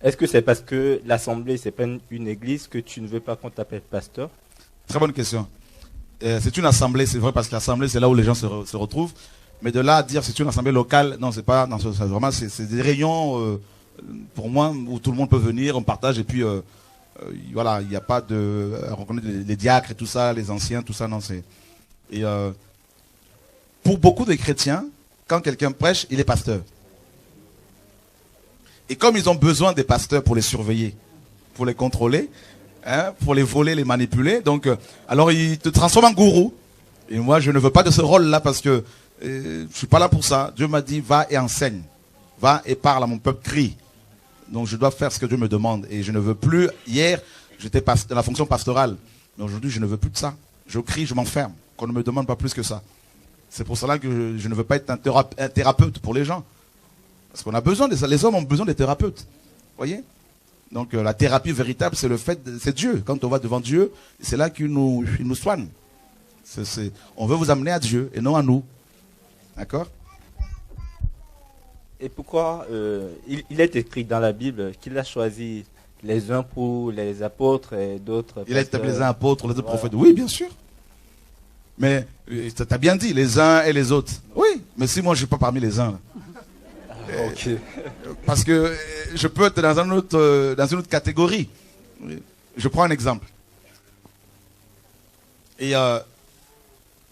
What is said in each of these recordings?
Est-ce que c'est parce que l'assemblée, c'est pas une église que tu ne veux pas qu'on t'appelle pasteur? Très bonne question. C'est une assemblée, c'est vrai, parce que l'assemblée, c'est là où les gens se retrouvent. Mais de là à dire c'est une assemblée locale, non, c'est pas, non, vraiment, c'est des réunions, pour moi, où tout le monde peut venir, on partage, et puis, voilà, il n'y a pas de, reconnaître les diacres et tout ça, les anciens, tout ça, non, c'est, et, pour beaucoup de chrétiens, quand quelqu'un prêche, il est pasteur. Et comme ils ont besoin des pasteurs pour les surveiller, pour les contrôler, hein, pour les voler, les manipuler, donc, alors ils te transforment en gourou. Et moi, je ne veux pas de ce rôle-là parce que je suis pas là pour ça. Dieu m'a dit, va et enseigne. Va et parle à mon peuple, crie. Donc je dois faire ce que Dieu me demande. Et je ne veux plus, hier, j'étais dans la fonction pastorale. Mais aujourd'hui, je ne veux plus de ça. Je crie, je m'enferme. Qu'on ne me demande pas plus que ça. C'est pour cela que je ne veux pas être un thérapeute pour les gens. Parce qu'on a besoin de ça. Les hommes ont besoin des thérapeutes. Voyez? Donc la thérapie véritable, c'est le fait, c'est Dieu. Quand on va devant Dieu, c'est là qu'il nous soigne. On veut vous amener à Dieu et non à nous. D'accord? Et pourquoi il est écrit dans la Bible qu'il a choisi les uns pour les apôtres et d'autres... Il a établi les uns apôtres, les autres prophètes. Oui, bien sûr. Mais tu as bien dit, les uns et les autres. Oui, mais si moi je ne suis pas parmi les uns. Là. Okay. Parce que je peux être dans une autre catégorie. Je prends un exemple. Et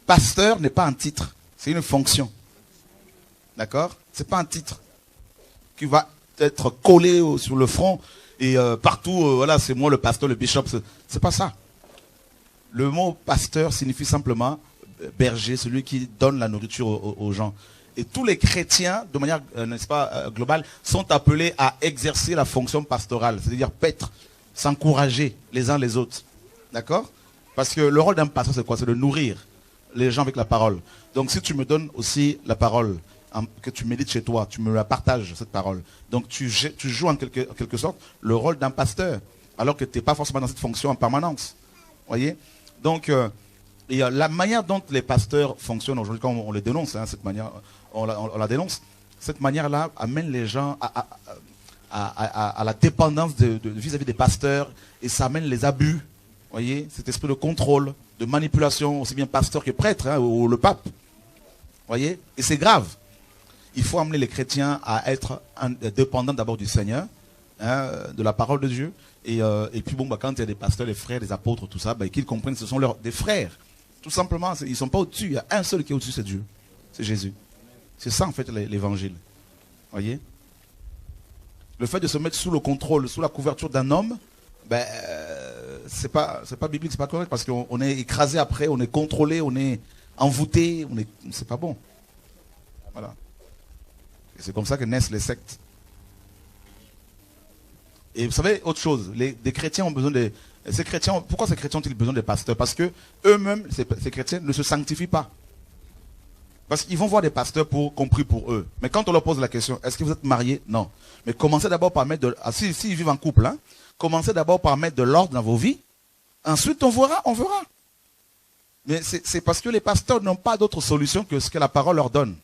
pasteur n'est pas un titre, c'est une fonction. D'accord? C'est pas un titre qui va être collé sur le front et partout, voilà, c'est moi le pasteur, le bishop. C'est pas ça. Le mot pasteur signifie simplement berger, celui qui donne la nourriture aux gens. Et tous les chrétiens, de manière, n'est-ce pas, globale, sont appelés à exercer la fonction pastorale, c'est-à-dire paître, s'encourager les uns les autres. D'accord? Parce que le rôle d'un pasteur, c'est quoi? C'est de nourrir les gens avec la parole. Donc si tu me donnes aussi la parole, que tu médites chez toi, tu me la partages, cette parole. Donc tu joues en quelque sorte le rôle d'un pasteur, alors que tu n'es pas forcément dans cette fonction en permanence. Voyez? Donc, la manière dont les pasteurs fonctionnent aujourd'hui, quand on les dénonce, hein, cette manière, on la dénonce, cette manière-là amène les gens à la dépendance vis-à-vis des pasteurs, et ça amène les abus. Voyez, cet esprit de contrôle, de manipulation, aussi bien pasteur que prêtre, hein, ou le pape. Voyez, et c'est grave. Il faut amener les chrétiens à être dépendants d'abord du Seigneur, hein, de la parole de Dieu. Et puis bon, quand il y a des pasteurs, des frères, des apôtres, tout ça, qu'ils comprennent que ce sont des frères. Tout simplement, ils ne sont pas au-dessus. Il y a un seul qui est au-dessus, c'est Dieu. C'est Jésus. C'est ça en fait l'évangile. Voyez? Le fait de se mettre sous le contrôle, sous la couverture d'un homme, c'est pas biblique, c'est pas correct, parce qu'on est écrasé après, on est contrôlé, on est envoûté, c'est pas bon. Voilà. Et c'est comme ça que naissent les sectes. Et vous savez, autre chose, des chrétiens ont besoin ces chrétiens, pourquoi ces chrétiens ont-ils besoin des pasteurs? Parce que eux-mêmes, ces chrétiens, ne se sanctifient pas. Parce qu'ils vont voir des pasteurs compris pour eux. Mais quand on leur pose la question, est-ce que vous êtes mariés? Non. Mais commencez d'abord par mettre s'ils vivent en couple, hein, commencez d'abord par mettre de l'ordre dans vos vies. Ensuite, on verra. Mais c'est parce que les pasteurs n'ont pas d'autre solution que ce que la parole leur donne.